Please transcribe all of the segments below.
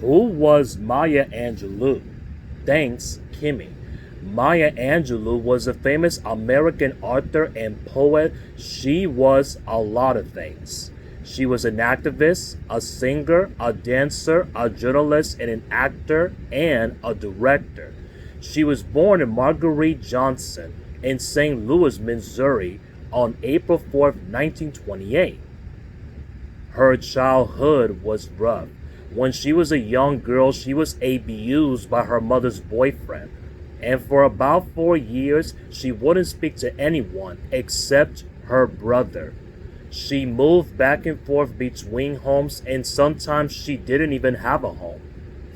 Who was Maya Angelou? Thanks, Kimmy. Maya Angelou was a famous American author and poet. She was a lot of things. She was an activist, a singer, a dancer, a journalist, and an actor, and a director. She was born in Marguerite Johnson in St. Louis, Missouri on April 4th, 1928. Her childhood was rough. When she was a young girl, she was abused by her mother's boyfriend. And for about 4 years, she wouldn't speak to anyone except her brother. She moved back and forth between homes, and sometimes she didn't even have a home.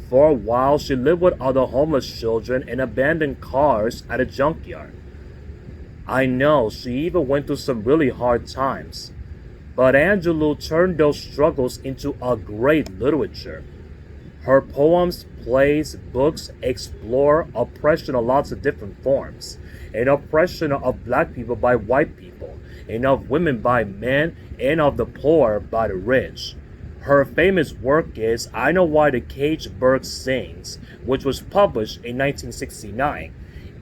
For a while, she lived with other homeless children in abandoned cars at a junkyard. I know she even went through some really hard times. But Angelou turned those struggles into a great literature. Her poems, plays, books explore oppression in lots of different forms. An oppression of black people by white people, and of women by men, and of the poor by the rich. Her famous work is I Know Why the Caged Bird Sings, which was published in 1969.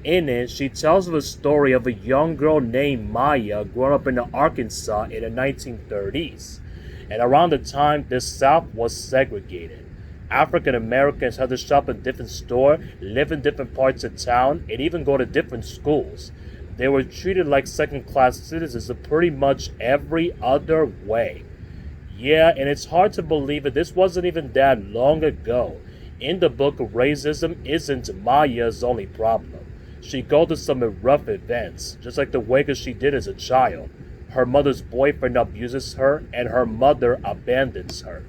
In it, she tells the story of a young girl named Maya growing up in Arkansas in the 1930s. And around the time the South was segregated. African Americans had to shop in different stores, live in different parts of town, and even go to different schools. They were treated like second-class citizens in pretty much every other way. Yeah, and it's hard to believe that this wasn't even that long ago. In the book, racism isn't Maya's only problem. She goes through some rough events, just like the way that she did as a child. Her mother's boyfriend abuses her, and her mother abandons her.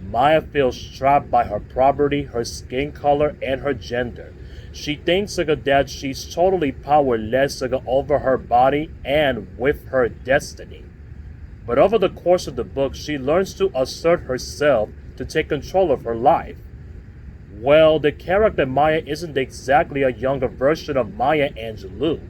Maya feels trapped by her poverty, her skin color, and her gender. She thinks that she's totally powerless over her body and with her destiny. But over the course of the book, she learns to assert herself to take control of her life. Well, the character Maya isn't exactly a younger version of Maya Angelou.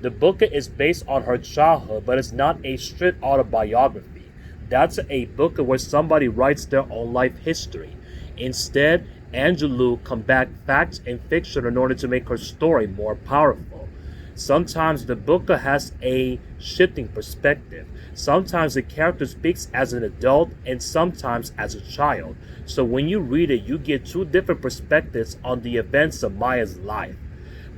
The book is based on her childhood, but it's not a strict autobiography. That's a book where somebody writes their own life history. Instead, Angelou combats facts and fiction in order to make her story more powerful. Sometimes the book has a shifting perspective. Sometimes the character speaks as an adult and sometimes as a child. So when you read it, you get two different perspectives on the events of Maya's life.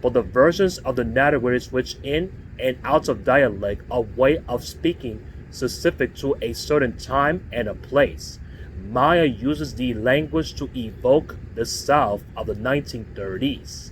But the versions of the narrative switch in and out of dialect, a way of speaking specific to a certain time and a place. Maya uses the language to evoke the South of the 1930s.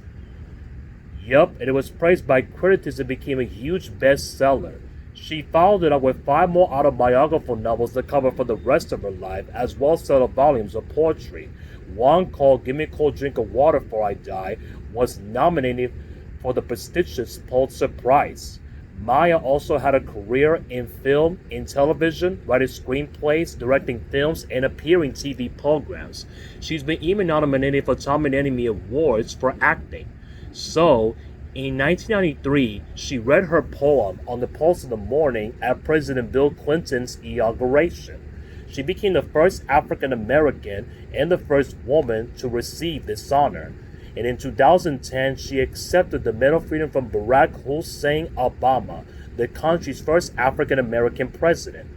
Yup, and it was praised by critics and became a huge bestseller. She followed it up with 5 more autobiographical novels to cover for the rest of her life, as well as several volumes of poetry. One called Give Me a Cold Drink of Water Before I Die was nominated for the prestigious Pulitzer Prize. Maya also had a career in film, in television, writing screenplays, directing films, and appearing TV programs. She's been even nominated for Tom and Emmy Awards for acting. So, in 1993, she read her poem on the pulse of the morning at President Bill Clinton's inauguration. She became the first African American and the first woman to receive this honor. And in 2010, she accepted the Medal of Freedom from Barack Hussein Obama, the country's first African American president.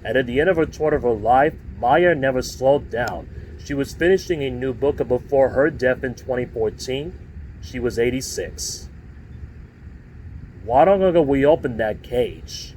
And at the end of her tour of her life, Maya never slowed down. She was finishing a new book before her death in 2014. She was 86. Why don't we open that cage?